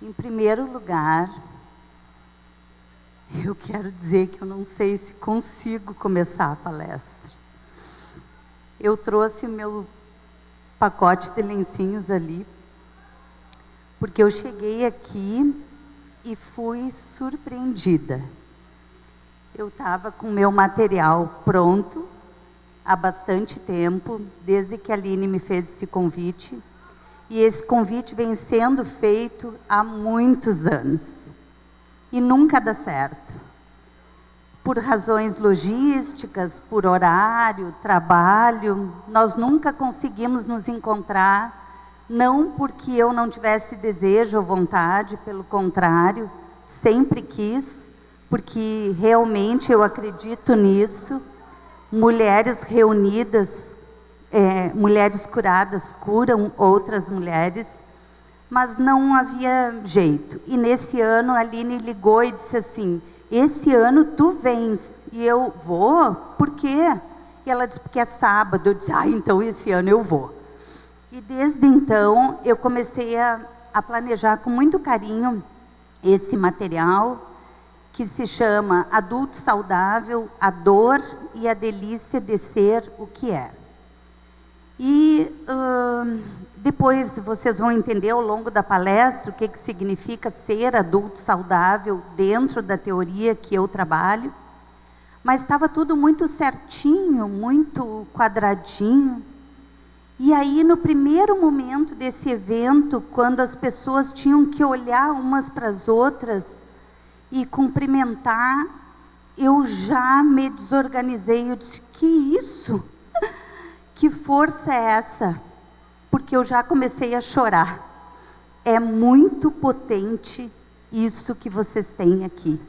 Em primeiro lugar, eu quero dizer que eu não sei se consigo começar a palestra. Eu trouxe o meu pacote de lencinhos ali, porque eu cheguei aqui e fui surpreendida. Eu estava com o meu material pronto há bastante tempo, desde que a Aline me fez esse convite. E esse convite vem sendo feito há muitos anos. E nunca dá certo. Por razões logísticas, por horário, trabalho, nós nunca conseguimos nos encontrar, não porque eu não tivesse desejo ou vontade, pelo contrário, sempre quis, porque realmente eu acredito nisso. Mulheres reunidas, mulheres curadas curam outras mulheres, mas não havia jeito. E nesse ano a Aline ligou e disse assim: esse ano tu vens. E eu: vou? Por quê? E ela disse: porque é sábado. Eu disse: então esse ano eu vou. E desde então eu comecei a planejar com muito carinho esse material, que se chama Adulto Saudável, a Dor e a Delícia de Ser o que é. E depois vocês vão entender ao longo da palestra o que significa ser adulto saudável dentro da teoria que eu trabalho. Mas estava tudo muito certinho, muito quadradinho. E aí, no primeiro momento desse evento, quando as pessoas tinham que olhar umas para as outras e cumprimentar, eu já me desorganizei. Eu disse: que isso? Que força é essa? Porque eu já comecei a chorar. É muito potente isso que vocês têm aqui.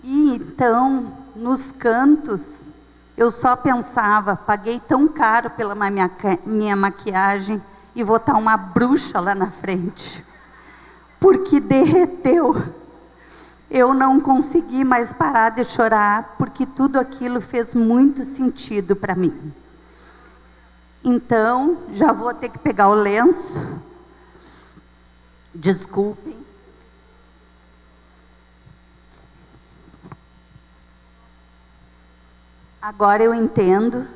E então, nos cantos, eu só pensava: paguei tão caro pela minha maquiagem e vou estar uma bruxa lá na frente. Porque derreteu. Eu não consegui mais parar de chorar, porque tudo aquilo fez muito sentido para mim. Então, já vou ter que pegar o lenço. Desculpem. Agora eu entendo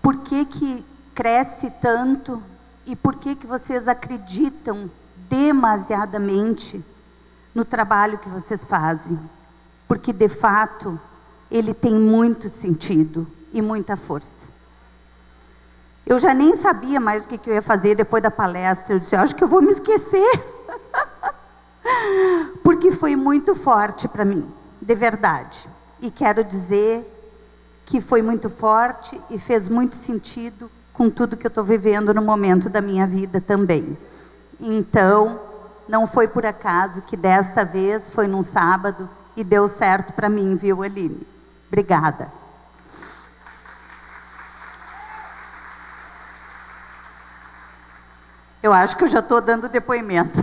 por que cresce tanto e por que vocês acreditam demasiadamente no trabalho que vocês fazem. Porque, de fato, ele tem muito sentido e muita força. Eu já nem sabia mais o que eu ia fazer depois da palestra. Eu disse: acho que eu vou me esquecer. Porque foi muito forte para mim, de verdade. E quero dizer que foi muito forte e fez muito sentido com tudo que eu estou vivendo no momento da minha vida também. Então, não foi por acaso que desta vez foi num sábado e deu certo para mim, viu, Aline? Obrigada. Eu acho que eu já estou dando depoimento.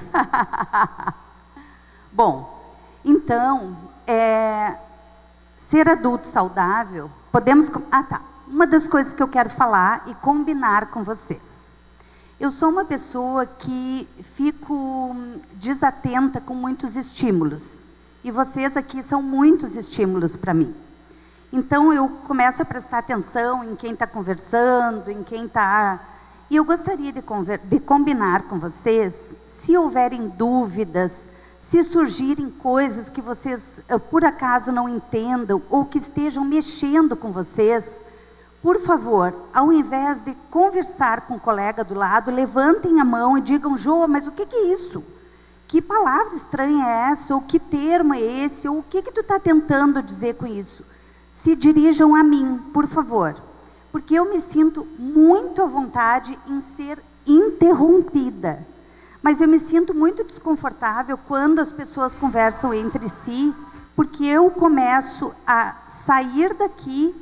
Bom, então, ser adulto saudável, podemos... Uma das coisas que eu quero falar e combinar com vocês. Eu sou uma pessoa que fico desatenta com muitos estímulos. E vocês aqui são muitos estímulos para mim. Então, eu começo a prestar atenção em quem está conversando, em quem está... E eu gostaria de combinar com vocês, se houverem dúvidas, se surgirem coisas que vocês, por acaso, não entendam, ou que estejam mexendo com vocês, por favor, ao invés de conversar com o colega do lado, levantem a mão e digam: Jô, mas o que é isso? Que palavra estranha é essa? Ou que termo é esse? Ou o que tu está tentando dizer com isso? Se dirijam a mim, por favor. Porque eu me sinto muito à vontade em ser interrompida. Mas eu me sinto muito desconfortável quando as pessoas conversam entre si, porque eu começo a sair daqui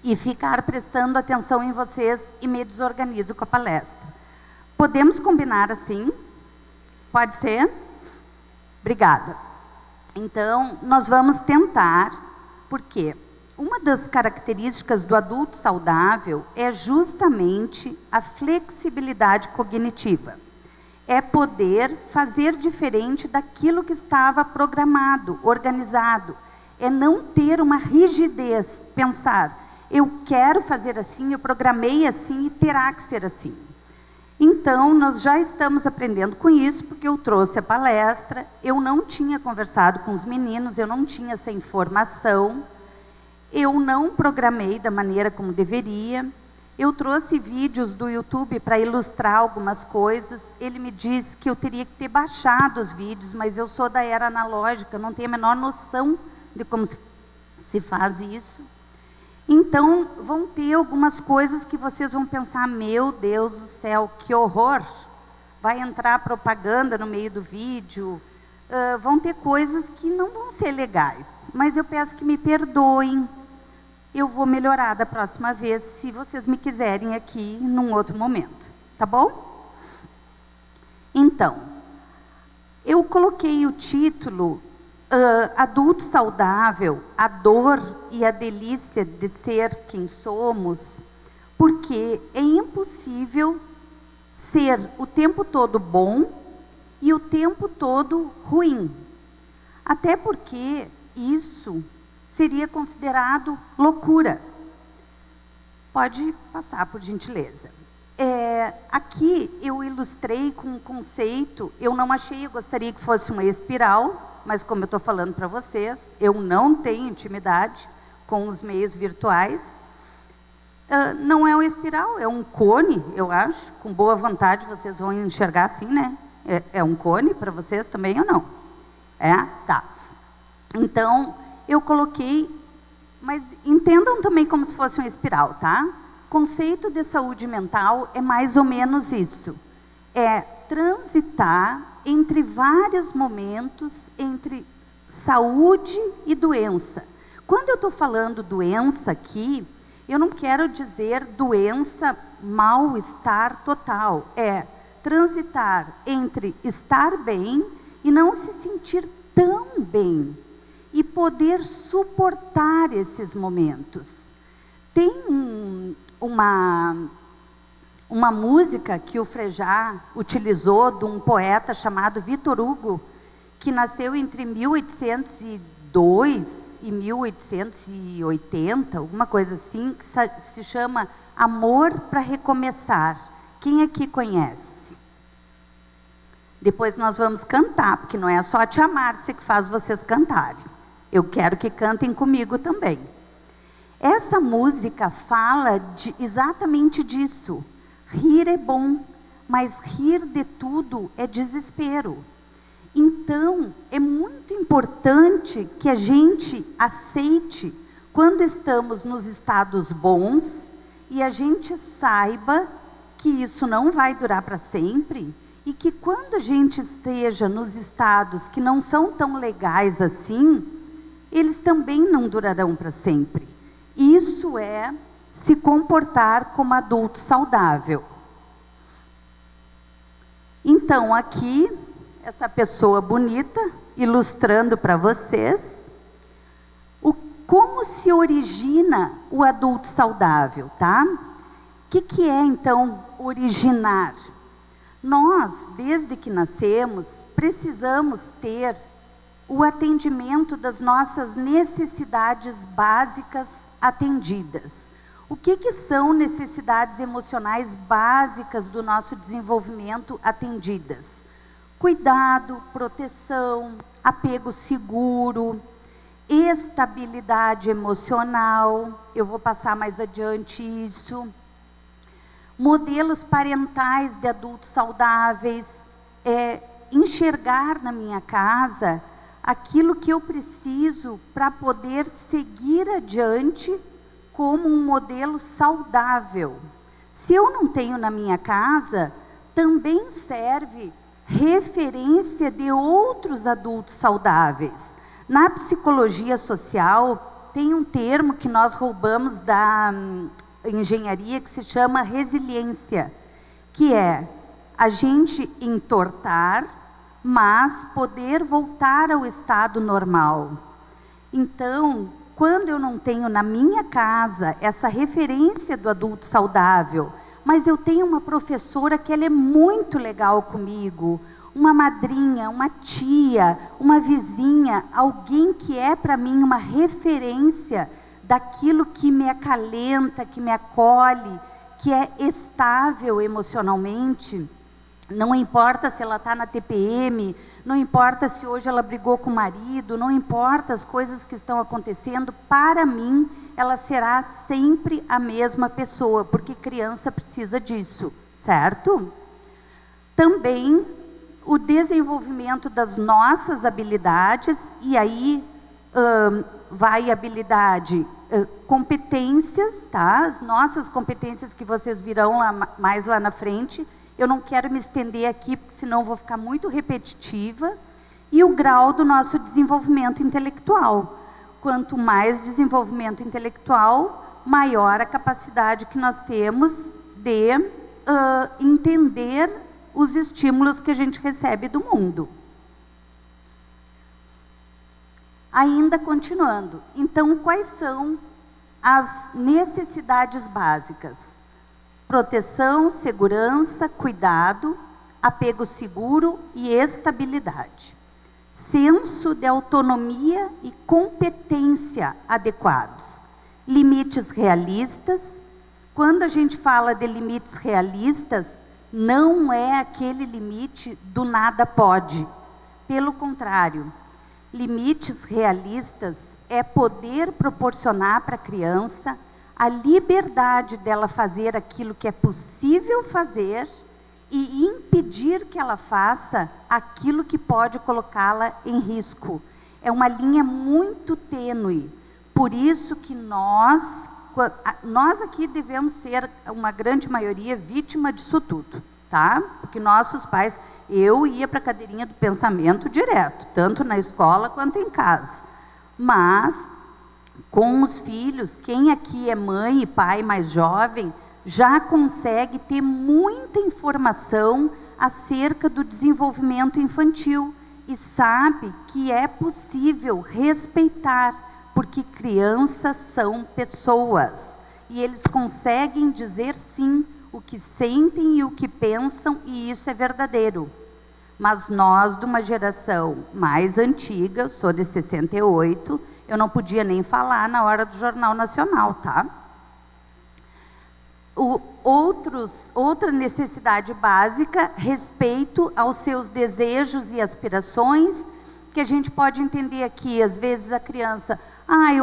e ficar prestando atenção em vocês e me desorganizo com a palestra. Podemos combinar assim? Pode ser? Obrigada. Então, nós vamos tentar, porque uma das características do adulto saudável é justamente a flexibilidade cognitiva. É poder fazer diferente daquilo que estava programado, organizado. É não ter uma rigidez, pensar, eu quero fazer assim, eu programei assim e terá que ser assim. Então, nós já estamos aprendendo com isso, porque eu trouxe a palestra, eu não tinha conversado com os meninos, eu não tinha essa informação, eu não programei da maneira como deveria, eu trouxe vídeos do YouTube para ilustrar algumas coisas, ele me disse que eu teria que ter baixado os vídeos, mas eu sou da era analógica, não tenho a menor noção de como se faz isso. Então, vão ter algumas coisas que vocês vão pensar, meu Deus do céu, que horror! Vai entrar propaganda no meio do vídeo, vão ter coisas que não vão ser legais, mas eu peço que me perdoem, eu vou melhorar da próxima vez, se vocês me quiserem aqui num outro momento, tá bom? Então, eu coloquei o título Adulto Saudável, a dor e a delícia de ser quem somos, porque é impossível ser o tempo todo bom e o tempo todo ruim. Até porque isso seria considerado loucura. Pode passar, por gentileza. Aqui eu ilustrei com um conceito, eu não achei, eu gostaria que fosse uma espiral, mas como eu estou falando para vocês, eu não tenho intimidade com os meios virtuais. Não é uma espiral, é um cone, eu acho, com boa vontade vocês vão enxergar assim, né? É um cone para vocês também ou não? Tá. Então, eu coloquei, mas entendam também como se fosse uma espiral, tá? Conceito de saúde mental é mais ou menos isso. É transitar entre vários momentos, entre saúde e doença. Quando eu estou falando doença aqui, eu não quero dizer doença, mal-estar total. É transitar entre estar bem e não se sentir tão bem. E poder suportar esses momentos. Tem uma música que o Frejá utilizou de um poeta chamado Victor Hugo, que nasceu entre 1802 e 1880, alguma coisa assim, que se chama Amor para Recomeçar. Quem aqui conhece? Depois nós vamos cantar, porque não é só a tia Márcia que faz vocês cantarem. Eu quero que cantem comigo também. Essa música fala exatamente disso. Rir é bom, mas rir de tudo é desespero. Então, é muito importante que a gente aceite quando estamos nos estados bons e a gente saiba que isso não vai durar para sempre e que quando a gente esteja nos estados que não são tão legais assim, eles também não durarão para sempre. Isso é se comportar como adulto saudável. Então, aqui, essa pessoa bonita, ilustrando para vocês, como se origina o adulto saudável, tá? O que é, então, originar? Nós, desde que nascemos, precisamos ter o atendimento das nossas necessidades básicas atendidas. O que são necessidades emocionais básicas do nosso desenvolvimento atendidas? Cuidado, proteção, apego seguro, estabilidade emocional, eu vou passar mais adiante isso. Modelos parentais de adultos saudáveis, enxergar na minha casa aquilo que eu preciso para poder seguir adiante como um modelo saudável. Se eu não tenho na minha casa, também serve referência de outros adultos saudáveis. Na psicologia social, tem um termo que nós roubamos da engenharia que se chama resiliência, que é a gente entortar, mas poder voltar ao estado normal. Então, quando eu não tenho na minha casa essa referência do adulto saudável, mas eu tenho uma professora que ela é muito legal comigo, uma madrinha, uma tia, uma vizinha, alguém que é para mim uma referência daquilo que me acalenta, que me acolhe, que é estável emocionalmente. Não importa se ela está na TPM, não importa se hoje ela brigou com o marido, não importa as coisas que estão acontecendo, para mim, ela será sempre a mesma pessoa, porque criança precisa disso, certo? Também o desenvolvimento das nossas habilidades, e aí vai habilidade, competências, tá? As nossas competências que vocês virão mais lá na frente. Eu não quero me estender aqui, porque senão vou ficar muito repetitiva. E o grau do nosso desenvolvimento intelectual. Quanto mais desenvolvimento intelectual, maior a capacidade que nós temos de entender os estímulos que a gente recebe do mundo. Ainda continuando. Então, quais são as necessidades básicas? Proteção, segurança, cuidado, apego seguro e estabilidade. Senso de autonomia e competência adequados. Limites realistas. Quando a gente fala de limites realistas, não é aquele limite do nada pode. Pelo contrário, limites realistas é poder proporcionar para a criança a liberdade dela fazer aquilo que é possível fazer e impedir que ela faça aquilo que pode colocá-la em risco. É uma linha muito tênue. Por isso que nós aqui devemos ser, uma grande maioria, vítima disso tudo, tá? Porque nossos pais, eu ia para a cadeirinha do pensamento direto, tanto na escola quanto em casa. Mas com os filhos, quem aqui é mãe e pai mais jovem, já consegue ter muita informação acerca do desenvolvimento infantil e sabe que é possível respeitar, porque crianças são pessoas e eles conseguem dizer sim o que sentem e o que pensam, e isso é verdadeiro. Mas nós, de uma geração mais antiga, eu sou de 68, eu não podia nem falar na hora do Jornal Nacional, tá? Outra necessidade básica, respeito aos seus desejos e aspirações, que a gente pode entender aqui, às vezes a criança,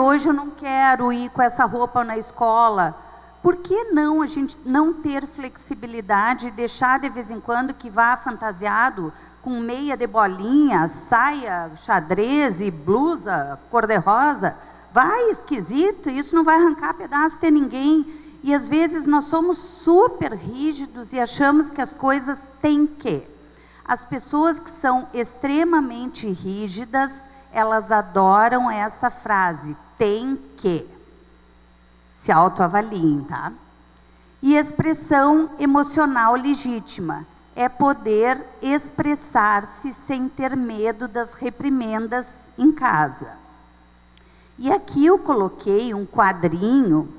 hoje eu não quero ir com essa roupa na escola. Por que não a gente não ter flexibilidade e deixar de vez em quando que vá fantasiado com meia de bolinha, saia, xadrez e blusa cor-de-rosa? Vai esquisito, isso não vai arrancar pedaço de ninguém. E às vezes nós somos super rígidos e achamos que as coisas têm que. As pessoas que são extremamente rígidas, elas adoram essa frase, tem que. Se autoavaliem, tá? E expressão emocional legítima é poder expressar-se sem ter medo das reprimendas em casa. E aqui eu coloquei um quadrinho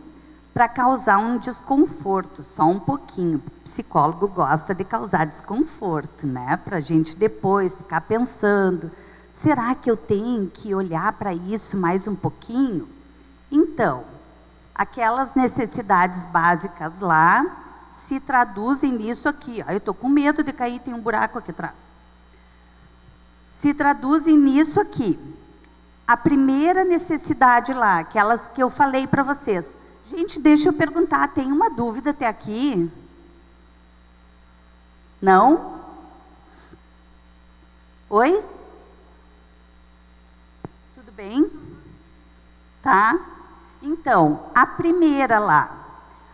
para causar um desconforto, só um pouquinho. O psicólogo gosta de causar desconforto, né? Para a gente depois ficar pensando, será que eu tenho que olhar para isso mais um pouquinho? Então, aquelas necessidades básicas lá se traduzem nisso aqui. Eu estou com medo de cair, tem um buraco aqui atrás. Se traduzem nisso aqui. A primeira necessidade lá, aquelas que eu falei para vocês. Gente, deixa eu perguntar, tem uma dúvida até aqui? Não? Oi? Tudo bem? Tá? Então, a primeira lá,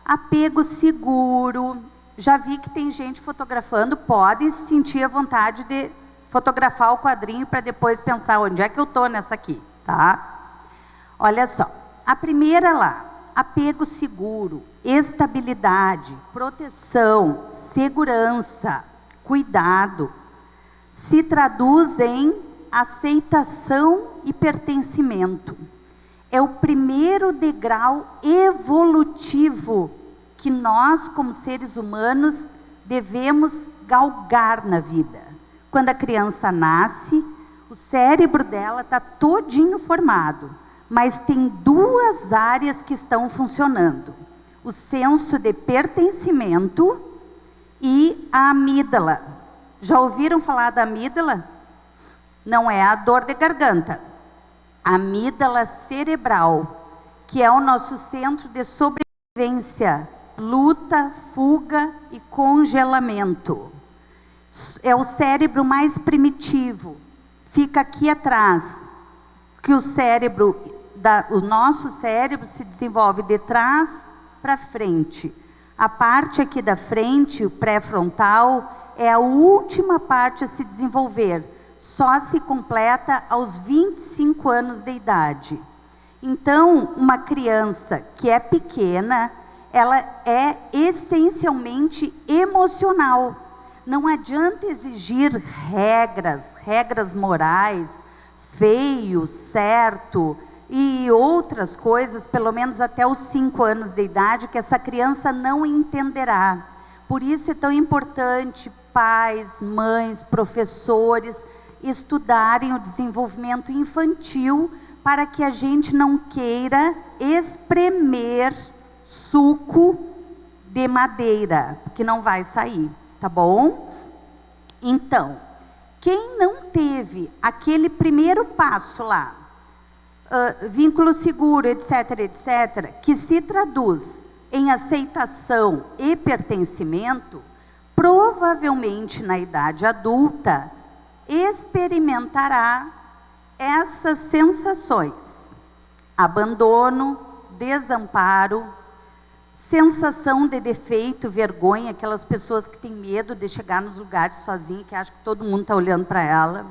apego seguro. Já vi que tem gente fotografando, pode sentir a vontade de fotografar o quadrinho para depois pensar onde é que eu estou nessa aqui, tá? Olha só, a primeira lá, apego seguro, estabilidade, proteção, segurança, cuidado, se traduz em aceitação e pertencimento. É o primeiro degrau evolutivo que nós, como seres humanos, devemos galgar na vida. Quando a criança nasce, o cérebro dela está todinho formado, mas tem duas áreas que estão funcionando: o senso de pertencimento e a amígdala. Já ouviram falar da amígdala? Não é a dor de garganta. A amígdala cerebral, que é o nosso centro de sobrevivência, luta, fuga e congelamento. É o cérebro mais primitivo. Fica aqui atrás, que o nosso cérebro se desenvolve de trás para frente. A parte aqui da frente, o pré-frontal, é a última parte a se desenvolver. Só se completa aos 25 anos de idade. Então, uma criança que é pequena, ela é essencialmente emocional. Não adianta exigir regras morais, feio, certo e outras coisas, pelo menos até os 5 anos de idade, que essa criança não entenderá. Por isso é tão importante pais, mães, professores estudarem o desenvolvimento infantil, para que a gente não queira espremer suco de madeira, que não vai sair, tá bom? Então, quem não teve aquele primeiro passo lá, vínculo seguro, etc., etc., que se traduz em aceitação e pertencimento, provavelmente na idade adulta, experimentará essas sensações: abandono, desamparo, sensação de defeito, vergonha, aquelas pessoas que têm medo de chegar nos lugares sozinha, que acham que todo mundo está olhando para ela,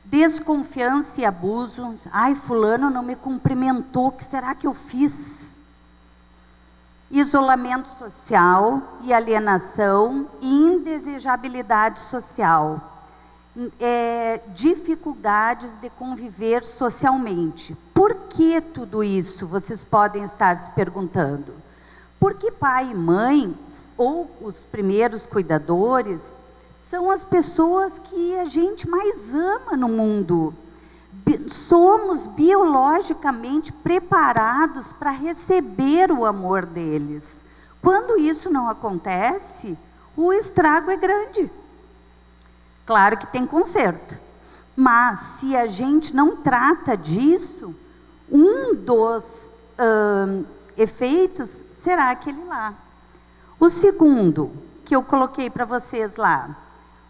desconfiança e abuso. Ai, fulano não me cumprimentou, o que será que eu fiz? Isolamento social e alienação e indesejabilidade social. Dificuldades de conviver socialmente. Por que tudo isso? Vocês podem estar se perguntando. Porque pai e mãe, ou os primeiros cuidadores, são as pessoas que a gente mais ama no mundo. Somos biologicamente preparados para receber o amor deles. Quando isso não acontece, o estrago é grande. Claro que tem conserto, mas se a gente não trata disso, um dos efeitos será aquele lá. O segundo, que eu coloquei para vocês lá,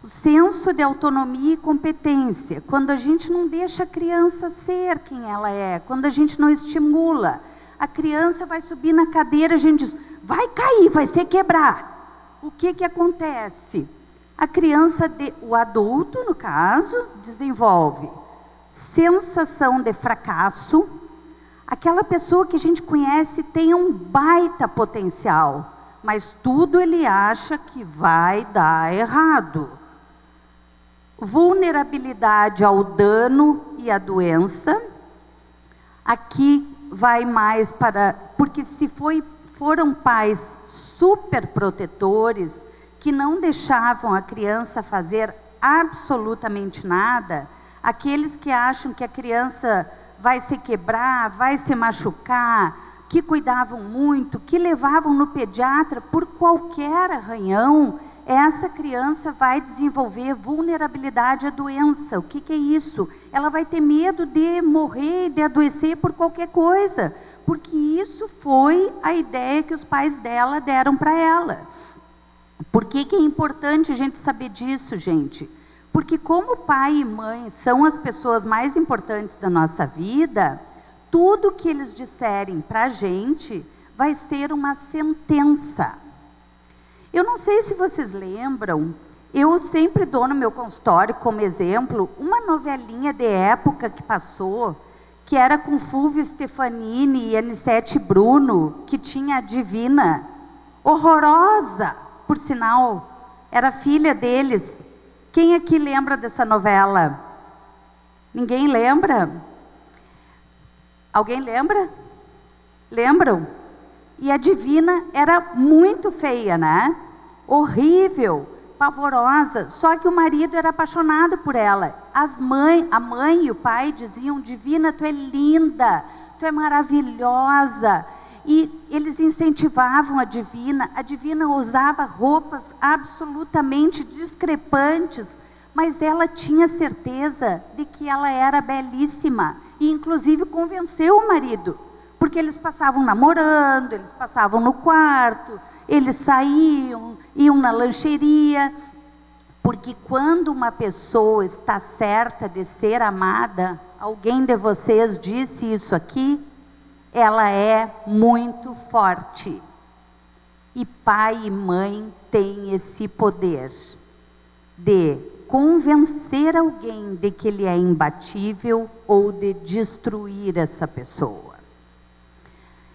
o senso de autonomia e competência. Quando a gente não deixa a criança ser quem ela é, quando a gente não estimula, a criança vai subir na cadeira, a gente diz, vai cair, vai se quebrar. O que acontece? A criança, o adulto, no caso, desenvolve sensação de fracasso. Aquela pessoa que a gente conhece tem um baita potencial, mas tudo ele acha que vai dar errado. Vulnerabilidade ao dano e à doença. Aqui vai mais para... Porque se foram pais super protetores, que não deixavam a criança fazer absolutamente nada, aqueles que acham que a criança vai se quebrar, vai se machucar, que cuidavam muito, que levavam no pediatra por qualquer arranhão, essa criança vai desenvolver vulnerabilidade à doença. O que é isso? Ela vai ter medo de morrer, de adoecer por qualquer coisa, porque isso foi a ideia que os pais dela deram para ela. Por que é importante a gente saber disso, gente? Porque como pai e mãe são as pessoas mais importantes da nossa vida, tudo que eles disserem para a gente vai ser uma sentença. Eu não sei se vocês lembram, eu sempre dou no meu consultório como exemplo uma novelinha de época que passou, que era com Fulvio Stefanini e Anicete Bruno, que tinha a Divina, horrorosa, por sinal, era filha deles. Quem aqui lembra dessa novela? Ninguém lembra? Alguém lembra? Lembram? E a Divina era muito feia, né? Horrível, pavorosa. Só que o marido era apaixonado por ela. A mãe e o pai diziam: Divina, tu é linda, tu é maravilhosa. E eles incentivavam a Divina. A Divina usava roupas absolutamente discrepantes, mas ela tinha certeza de que ela era belíssima. E inclusive convenceu o marido, porque eles passavam namorando, eles passavam no quarto, eles saíam, iam na lancheria. Porque quando uma pessoa está certa de ser amada, alguém de vocês disse isso aqui, ela é muito forte. E pai e mãe têm esse poder de convencer alguém de que ele é imbatível ou de destruir essa pessoa.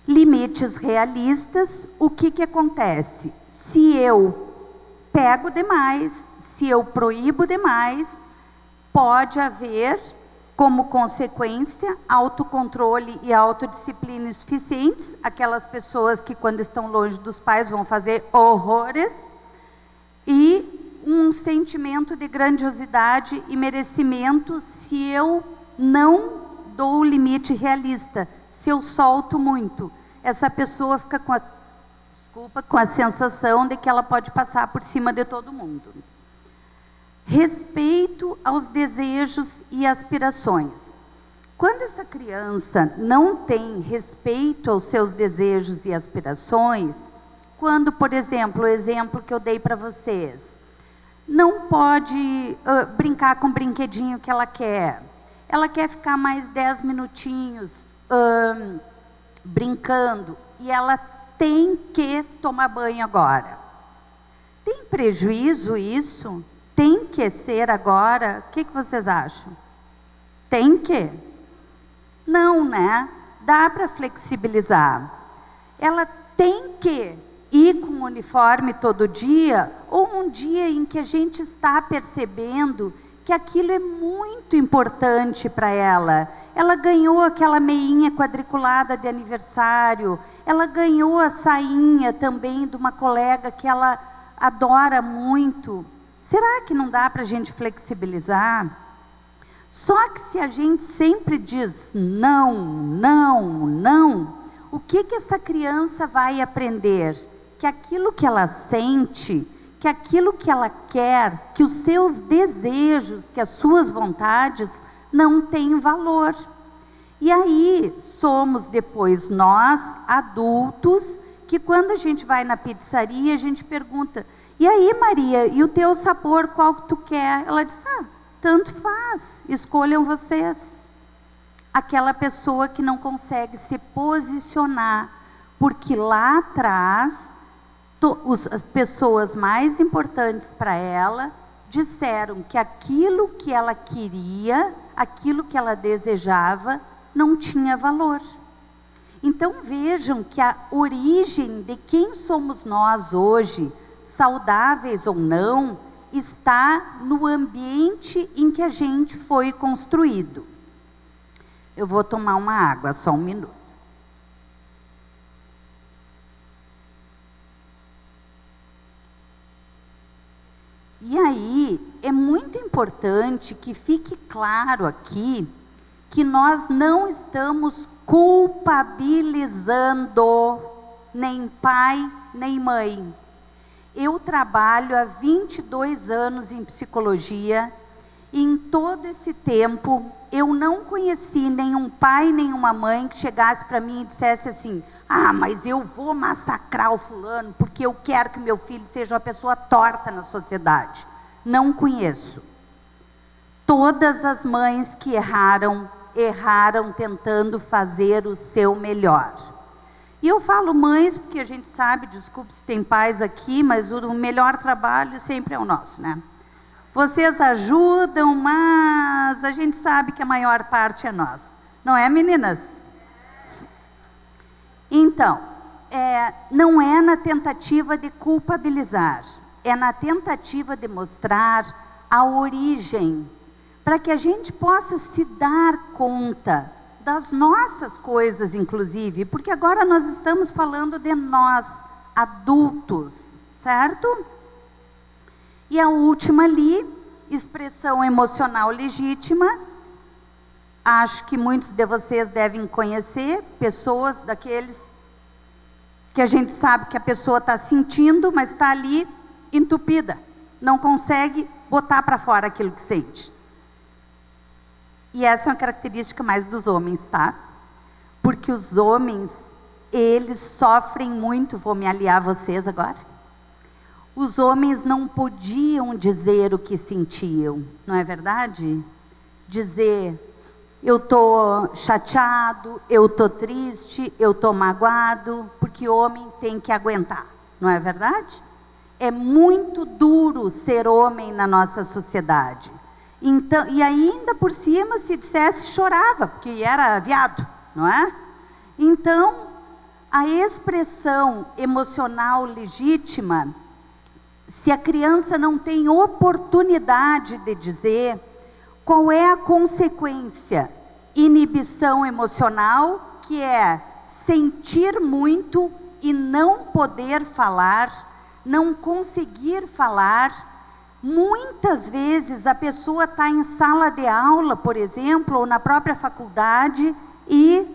Limites realistas, o que acontece? Se eu pego demais, se eu proíbo demais, pode haver como consequência autocontrole e autodisciplina insuficientes, aquelas pessoas que quando estão longe dos pais vão fazer horrores, e um sentimento de grandiosidade e merecimento se eu não dou o limite realista, se eu solto muito. Essa pessoa fica com a sensação de que ela pode passar por cima de todo mundo. Respeito aos desejos e aspirações. Quando essa criança não tem respeito aos seus desejos e aspirações, quando, por exemplo, o exemplo que eu dei para vocês, não pode brincar com o brinquedinho que ela quer ficar mais 10 minutinhos brincando, e ela tem que tomar banho agora. Tem prejuízo isso? Tem que ser agora? O que vocês acham? Tem que? Não, né? Dá para flexibilizar. Ela tem que ir com o uniforme todo dia, ou um dia em que a gente está percebendo que aquilo é muito importante para ela. Ela ganhou aquela meinha quadriculada de aniversário, ela ganhou a sainha também de uma colega que ela adora muito. Será que não dá para a gente flexibilizar? Só que se a gente sempre diz não, não, não, o que essa criança vai aprender? Que aquilo que ela sente, que aquilo que ela quer, que os seus desejos, que as suas vontades não têm valor. E aí somos depois nós, adultos, que quando a gente vai na pizzaria, a gente pergunta: e aí, Maria, e o teu sabor, qual que tu quer? Ela diz: tanto faz, escolham vocês. Aquela pessoa que não consegue se posicionar, porque lá atrás, as pessoas mais importantes para ela disseram que aquilo que ela queria, aquilo que ela desejava, não tinha valor. Então vejam que a origem de quem somos nós hoje, saudáveis ou não, está no ambiente em que a gente foi construído. Eu vou tomar uma água, só um minuto. E aí, é muito importante que fique claro aqui que nós não estamos culpabilizando nem pai, nem mãe. Eu trabalho há 22 anos em psicologia e em todo esse tempo eu não conheci nenhum pai, nenhuma mãe que chegasse para mim e dissesse assim: mas eu vou massacrar o fulano porque eu quero que meu filho seja uma pessoa torta na sociedade. Não conheço. Todas as mães que erraram tentando fazer o seu melhor. E eu falo mães porque a gente sabe, desculpe se tem pais aqui, mas o melhor trabalho sempre é o nosso, né? Vocês ajudam, mas a gente sabe que a maior parte é nós. Não é, meninas? Então, não é na tentativa de culpabilizar, é na tentativa de mostrar a origem, para que a gente possa se dar conta das nossas coisas, inclusive, porque agora nós estamos falando de nós, adultos, certo? E a última ali, expressão emocional legítima, acho que muitos de vocês devem conhecer, pessoas daqueles que a gente sabe que a pessoa está sentindo, mas está ali entupida, não consegue botar para fora aquilo que sente. E essa é uma característica mais dos homens, tá? Porque os homens, eles sofrem muito, vou me aliar a vocês agora. Os homens não podiam dizer o que sentiam, não é verdade? Dizer, eu estou chateado, eu estou triste, eu estou magoado, porque homem tem que aguentar, não é verdade? É muito duro ser homem na nossa sociedade. Então, e ainda por cima, se dissesse, chorava, porque era viado, não é? Então, a expressão emocional legítima, se a criança não tem oportunidade de dizer, qual é a consequência? Inibição emocional, que é sentir muito e não poder falar, não conseguir falar. Muitas vezes a pessoa está em sala de aula, por exemplo, ou na própria faculdade, e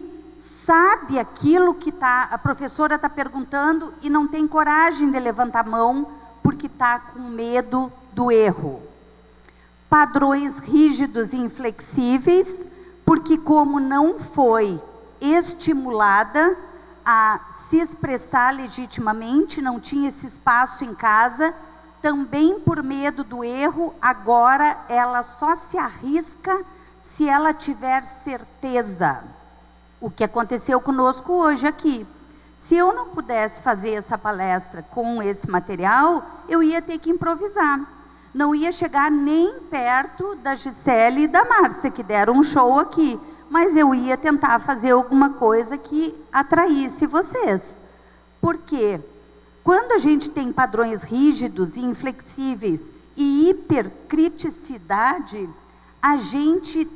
sabe aquilo que a professora está perguntando e não tem coragem de levantar a mão, porque está com medo do erro. Padrões rígidos e inflexíveis, porque como não foi estimulada a se expressar legitimamente, não tinha esse espaço em casa, também por medo do erro, agora ela só se arrisca se ela tiver certeza. O que aconteceu conosco hoje aqui. Se eu não pudesse fazer essa palestra com esse material, eu ia ter que improvisar. Não ia chegar nem perto da Gisele e da Márcia, que deram um show aqui. Mas eu ia tentar fazer alguma coisa que atraísse vocês. Por quê? Quando a gente tem padrões rígidos e inflexíveis e hipercriticidade, a gente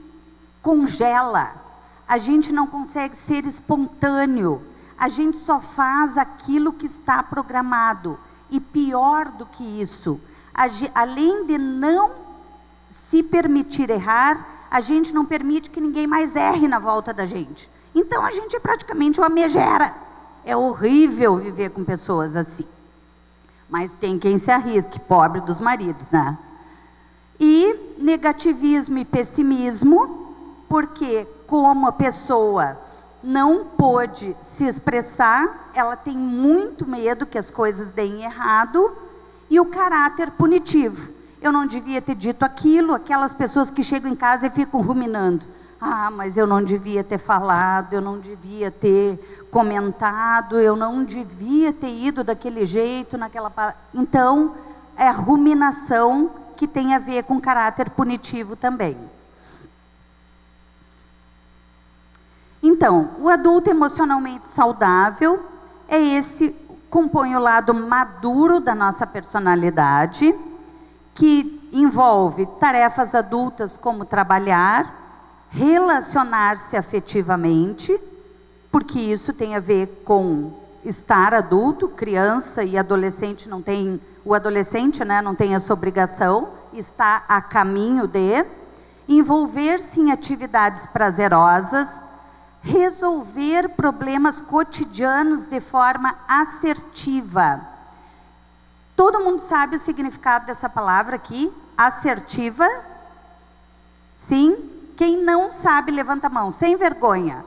congela, a gente não consegue ser espontâneo, a gente só faz aquilo que está programado. E pior do que isso, além de não se permitir errar, a gente não permite que ninguém mais erre na volta da gente. Então a gente é praticamente uma megera. É horrível viver com pessoas assim. Mas tem quem se arrisque, pobre dos maridos, né? E negativismo e pessimismo, porque como a pessoa não pôde se expressar, ela tem muito medo que as coisas deem errado, e o caráter punitivo. Eu não devia ter dito aquilo, aquelas pessoas que chegam em casa e ficam ruminando. Ah, mas eu não devia ter falado, eu não devia ter comentado, eu não devia ter ido daquele jeito, naquela... Então, é a ruminação que tem a ver com caráter punitivo também. Então, o adulto emocionalmente saudável é esse, compõe o lado maduro da nossa personalidade, que envolve tarefas adultas como trabalhar, relacionar-se afetivamente, porque isso tem a ver com estar adulto, criança e adolescente não tem, o adolescente, né, não tem essa obrigação, está a caminho de envolver-se em atividades prazerosas, resolver problemas cotidianos de forma assertiva. Todo mundo sabe o significado dessa palavra aqui, assertiva? Sim? Quem não sabe, levanta a mão, sem vergonha.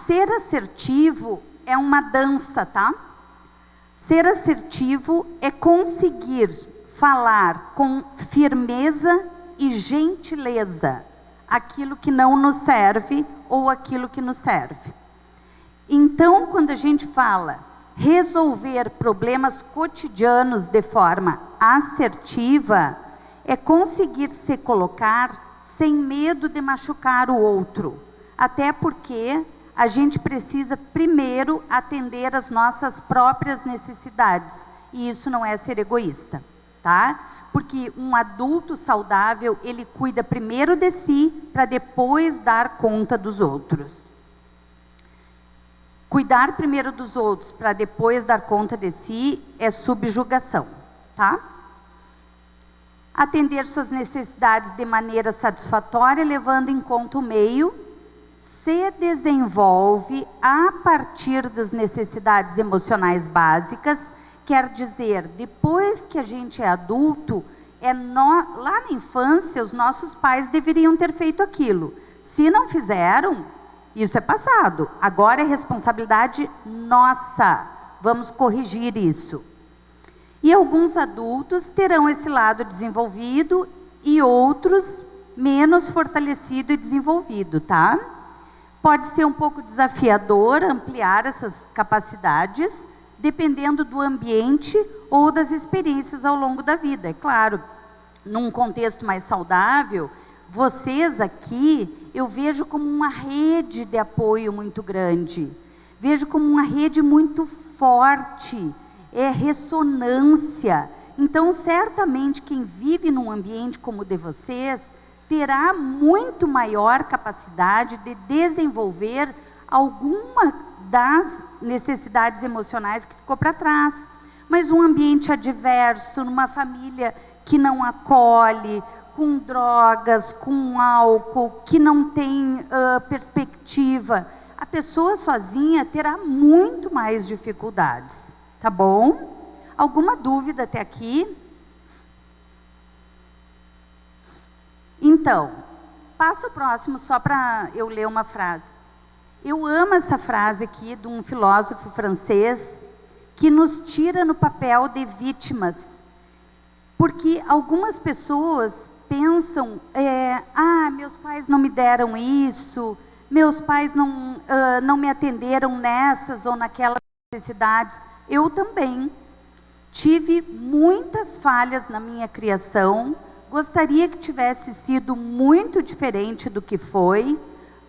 Ser assertivo é uma dança, tá? Ser assertivo é conseguir falar com firmeza e gentileza aquilo que não nos serve ou aquilo que nos serve. Então, quando a gente fala resolver problemas cotidianos de forma assertiva, é conseguir se colocar sem medo de machucar o outro. Até porque a gente precisa primeiro atender às nossas próprias necessidades. E isso não é ser egoísta, tá? Porque um adulto saudável, ele cuida primeiro de si, para depois dar conta dos outros. Cuidar primeiro dos outros, para depois dar conta de si, é subjugação, tá? Atender suas necessidades de maneira satisfatória, levando em conta o meio, se desenvolve a partir das necessidades emocionais básicas. Quer dizer, depois que a gente é adulto, lá na infância, os nossos pais deveriam ter feito aquilo. Se não fizeram, isso é passado. Agora é responsabilidade nossa. Vamos corrigir isso. E alguns adultos terão esse lado desenvolvido e outros menos fortalecido e desenvolvido, tá? Pode ser um pouco desafiador ampliar essas capacidades, dependendo do ambiente ou das experiências ao longo da vida. É claro, num contexto mais saudável, vocês aqui, eu vejo como uma rede de apoio muito grande. Vejo como uma rede muito forte, é ressonância. Então, certamente, quem vive num ambiente como o de vocês, terá muito maior capacidade de desenvolver alguma das necessidades emocionais que ficou para trás. Mas um ambiente adverso, numa família que não acolhe, com drogas, com álcool, que não tem perspectiva, a pessoa sozinha terá muito mais dificuldades, tá bom? Alguma dúvida até aqui? Então, passo o próximo só para eu ler uma frase. Eu amo essa frase aqui de um filósofo francês que nos tira no papel de vítimas. Porque algumas pessoas pensam, meus pais não me deram isso, meus pais não me atenderam nessas ou naquelas necessidades. Eu também tive muitas falhas na minha criação, gostaria que tivesse sido muito diferente do que foi,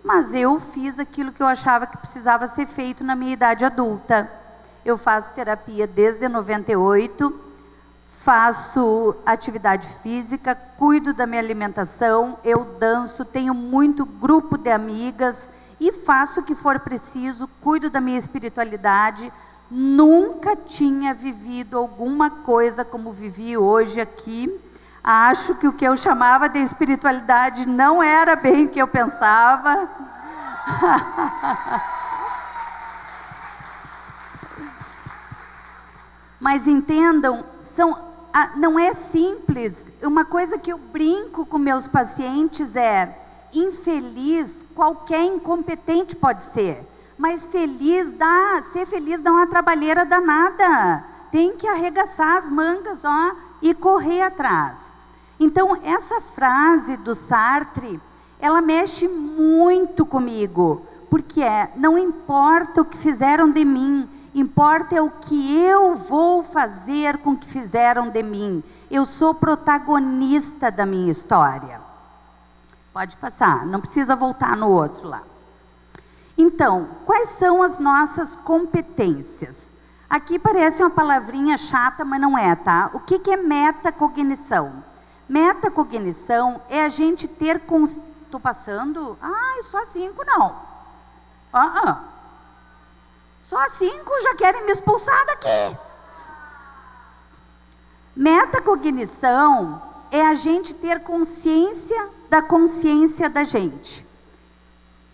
mas eu fiz aquilo que eu achava que precisava ser feito na minha idade adulta. Eu faço terapia desde 98, faço atividade física, cuido da minha alimentação, eu danço, tenho muito grupo de amigas e faço o que for preciso, cuido da minha espiritualidade. Nunca tinha vivido alguma coisa como vivi hoje aqui. Acho que o que eu chamava de espiritualidade não era bem o que eu pensava. Mas entendam, não é simples. Uma coisa que eu brinco com meus pacientes é: infeliz, qualquer incompetente pode ser. Mas ser feliz dá uma trabalheira danada. Tem que arregaçar as mangas, e correr atrás. Então, essa frase do Sartre, ela mexe muito comigo, porque não importa o que fizeram de mim, importa é o que eu vou fazer com o que fizeram de mim. Eu sou protagonista da minha história. Pode passar, não precisa voltar no outro lá. Então, quais são as nossas competências? Aqui parece uma palavrinha chata, mas não é, tá? O que é metacognição? Metacognição é a gente ter... Estou passando? Só 5 não. Só 5 já querem me expulsar daqui. Metacognição é a gente ter consciência da gente.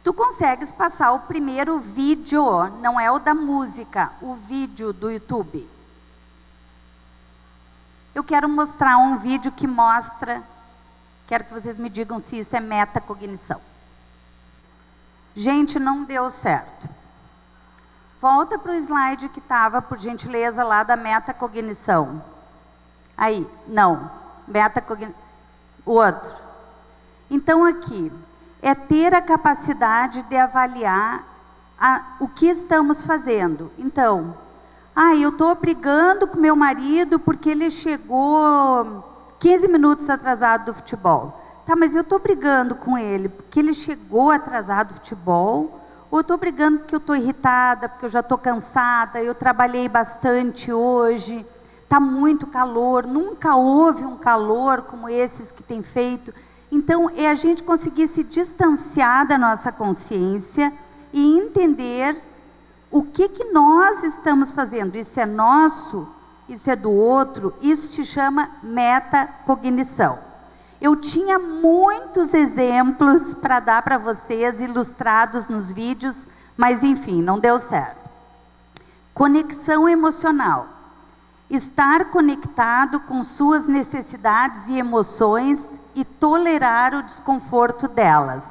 Tu consegues passar o primeiro vídeo, não é o da música, o vídeo do YouTube. Eu quero mostrar um vídeo que mostra, quero que vocês me digam se isso é metacognição. Gente, não deu certo. Volta para o slide que estava, por gentileza, lá da metacognição. Aí, não, o outro. Então aqui, é ter a capacidade de avaliar o que estamos fazendo. Então, eu estou brigando com meu marido porque ele chegou 15 minutos atrasado do futebol. Tá, mas eu estou brigando com ele porque ele chegou atrasado do futebol, ou estou brigando porque eu estou irritada, porque eu já estou cansada, eu trabalhei bastante hoje. está muito calor, nunca houve um calor como esses que tem feito. Então, é a gente conseguir se distanciar da nossa consciência e entender o que nós estamos fazendo. Isso é nosso, isso é do outro, isso se chama metacognição. Eu tinha muitos exemplos para dar para vocês, ilustrados nos vídeos, mas enfim, não deu certo. Conexão emocional. Estar conectado com suas necessidades e emoções e tolerar o desconforto delas.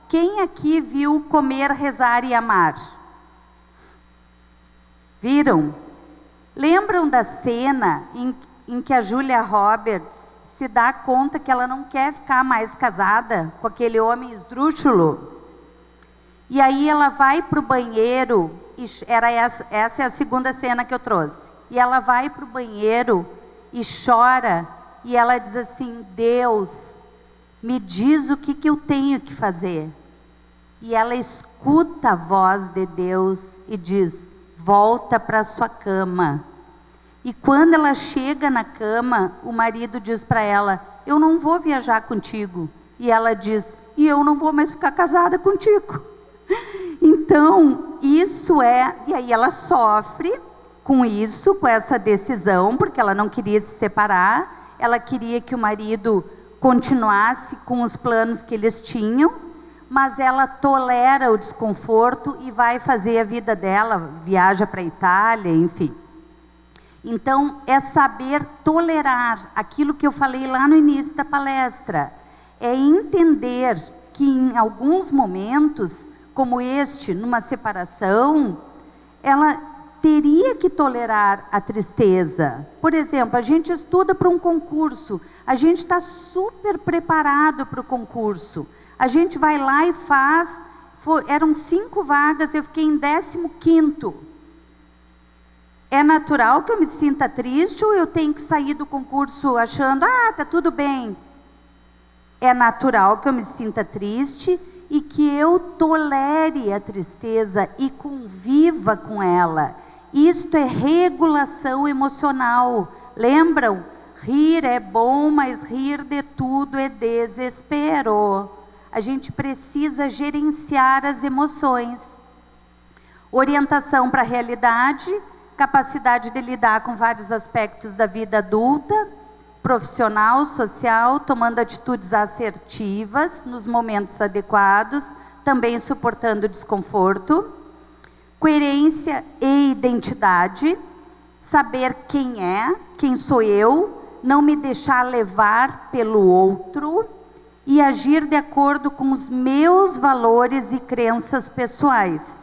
Quem aqui viu Comer, Rezar e Amar? Viram? Lembram da cena em que a Julia Roberts se dá conta que ela não quer ficar mais casada com aquele homem esdrúxulo? E aí ela vai para o banheiro, e essa é a segunda cena que eu trouxe. E ela vai para o banheiro e chora, e ela diz assim: Deus, me diz o que eu tenho que fazer. E ela escuta a voz de Deus e diz: volta para sua cama. E quando ela chega na cama, o marido diz para ela: eu não vou viajar contigo. E ela diz: e eu não vou mais ficar casada contigo. Então, isso é... E aí ela sofre com isso, com essa decisão, porque ela não queria se separar. Ela queria que o marido continuasse com os planos que eles tinham, mas ela tolera o desconforto e vai fazer a vida dela, viaja para a Itália, enfim. Então, é saber tolerar aquilo que eu falei lá no início da palestra. É entender que em alguns momentos, como este, numa separação, ela teria que tolerar a tristeza. Por exemplo, a gente estuda para um concurso, a gente está super preparado para o concurso. A gente vai lá e faz, eram 5 vagas, eu fiquei em 15º. É natural que eu me sinta triste ou eu tenho que sair do concurso achando, tá tudo bem? É natural que eu me sinta triste e que eu tolere a tristeza e conviva com ela. Isto é regulação emocional. Lembram? Rir é bom, mas rir de tudo é desespero. A gente precisa gerenciar as emoções. Orientação para a realidade, capacidade de lidar com vários aspectos da vida adulta, profissional, social, tomando atitudes assertivas nos momentos adequados, também suportando o desconforto. Coerência e identidade, saber quem sou eu, não me deixar levar pelo outro e agir de acordo com os meus valores e crenças pessoais.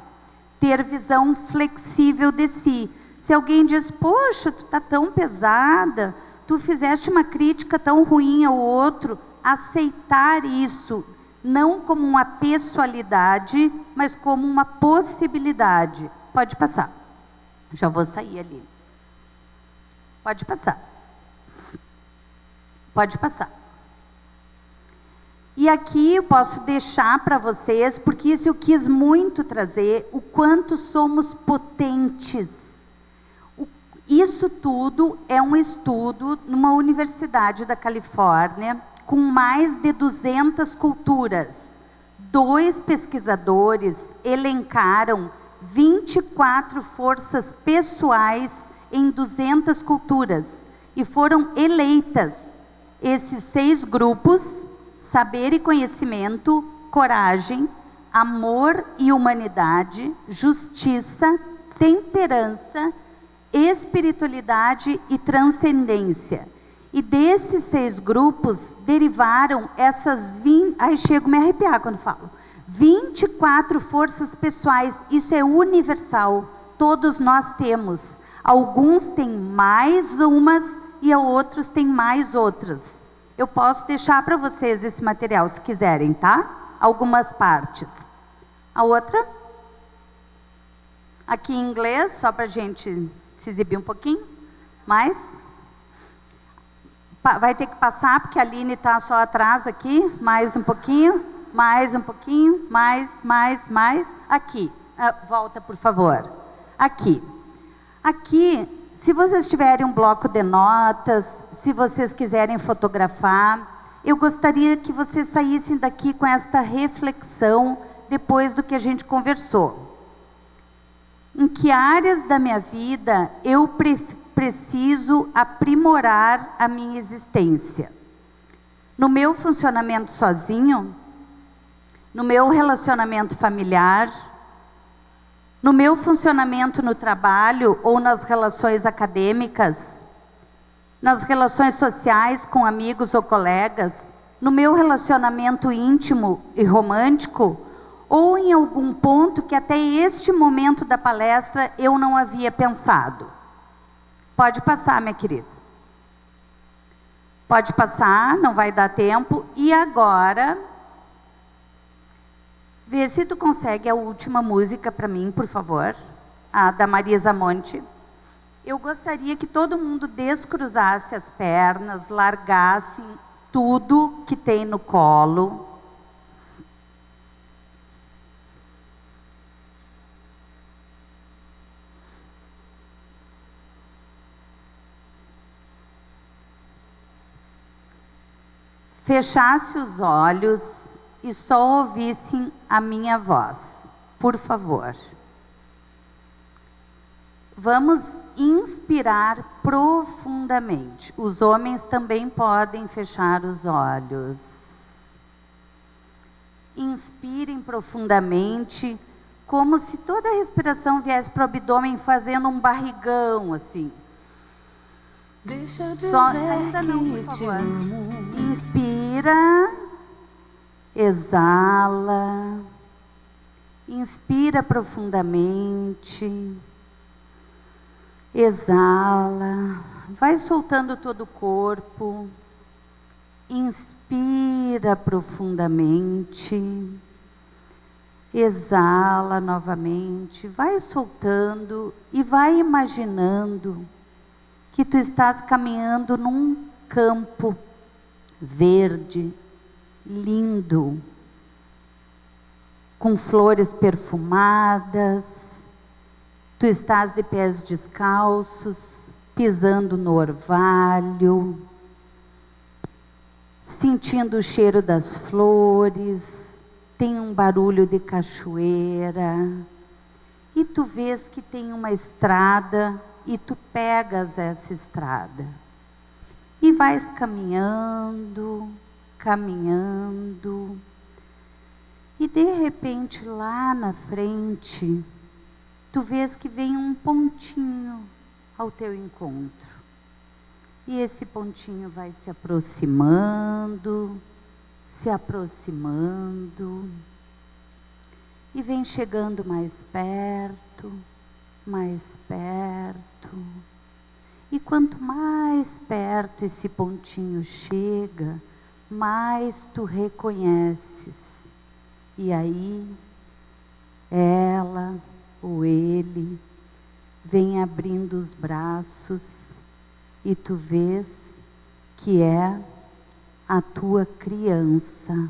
Ter visão flexível de si. Se alguém diz, poxa, tu tá tão pesada, tu fizeste uma crítica tão ruim ao outro, aceitar isso, não como uma pessoalidade, mas como uma possibilidade. Pode passar. Já vou sair ali. Pode passar. Pode passar. E aqui eu posso deixar para vocês, porque isso eu quis muito trazer, o quanto somos potentes. Isso tudo é um estudo numa universidade da Califórnia, com mais de 200 culturas. 2 pesquisadores elencaram 24 forças pessoais em 200 culturas e foram eleitas esses 6 grupos: saber e conhecimento, coragem, amor e humanidade, justiça, temperança, espiritualidade e transcendência. E desses 6 grupos derivaram essas 20... Ai, chego a me arrepiar quando falo. 24 forças pessoais, isso é universal, todos nós temos. Alguns têm mais umas e outros têm mais outras. Eu posso deixar para vocês esse material se quiserem, tá? Algumas partes. A outra? Aqui em inglês, só para a gente se exibir um pouquinho mais. Vai ter que passar, porque a Aline está só atrás aqui. Mais um pouquinho, mais um pouquinho, mais. Aqui, volta por favor. Aqui. Aqui se vocês tiverem um bloco de notas, se vocês quiserem fotografar, eu gostaria que vocês saíssem daqui com esta reflexão depois do que a gente conversou. Em que áreas da minha vida eu preciso aprimorar a minha existência? No meu funcionamento sozinho, no meu relacionamento familiar, no meu funcionamento no trabalho ou nas relações acadêmicas, nas relações sociais com amigos ou colegas, no meu relacionamento íntimo e romântico, ou em algum ponto que até este momento da palestra eu não havia pensado. Pode passar, minha querida. Pode passar, não vai dar tempo. E agora, vê se tu consegue a última música para mim, por favor. A da Marisa Monte. Eu gostaria que todo mundo descruzasse as pernas, largasse tudo que tem no colo. Fechasse os olhos e só ouvissem a minha voz, por favor. Vamos inspirar profundamente. Os homens também podem fechar os olhos. Inspirem profundamente, como se toda a respiração viesse para o abdômen fazendo um barrigão, assim. Deixa eu dizer Só, ainda não, por favor. Inspira, exala, inspira profundamente, exala, vai soltando todo o corpo, inspira profundamente, exala novamente, vai soltando e vai imaginando que tu estás caminhando num campo verde, lindo, com flores perfumadas. Tu estás de pés descalços, pisando no orvalho, sentindo o cheiro das flores, tem um barulho de cachoeira, e tu vês que tem uma estrada, e tu pegas essa estrada e vais caminhando, caminhando, e de repente lá na frente tu vês que vem um pontinho ao teu encontro, e esse pontinho vai se aproximando, e vem chegando mais perto, e quanto mais perto esse pontinho chega, mais tu reconheces. E aí, ela ou ele vem abrindo os braços e tu vês que é a tua criança,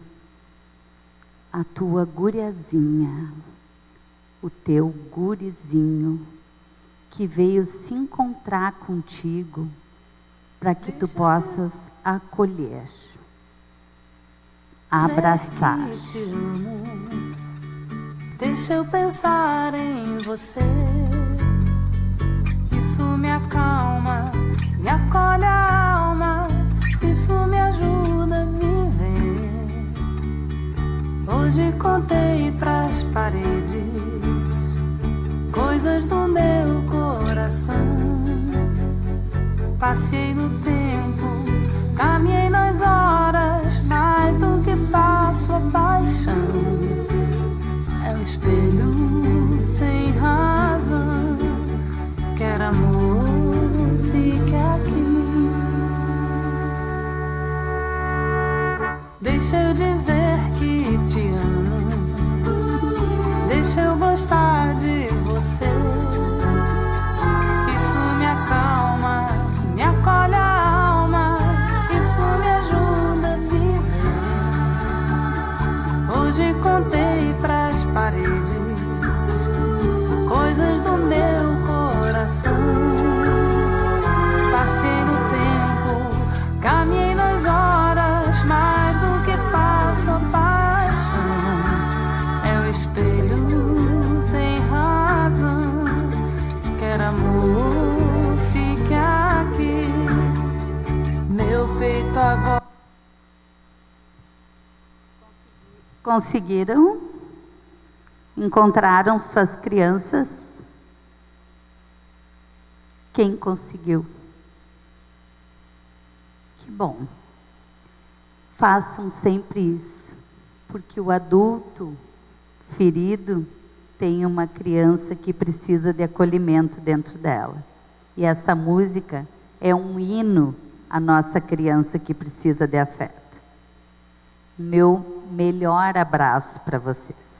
a tua guriazinha, o teu gurizinho, que veio se encontrar contigo para que tu possas acolher, abraçar. Te amo. Deixa eu pensar em você. Isso me acalma, me acolhe a alma. Isso me ajuda a viver. Hoje contei pras paredes coisas do meu coração. Passei no tempo, caminhei nas horas, mais do que passo a paixão. É um espelho sem razão, quer amor, fique aqui. Deixa eu dizer que te amo, deixa eu gostar de você. Isso me acalma, me acolhe a alma. Isso me ajuda a viver. Hoje contei pras paredes coisas do meu coração. espelho sem razão. Quero amor, fique aqui. Meu peito agora. Conseguiram? Encontraram suas crianças? Quem conseguiu? Que bom. Façam sempre isso, porque o adulto ferido tem uma criança que precisa de acolhimento dentro dela. E essa música é um hino à nossa criança que precisa de afeto. Meu melhor abraço para vocês.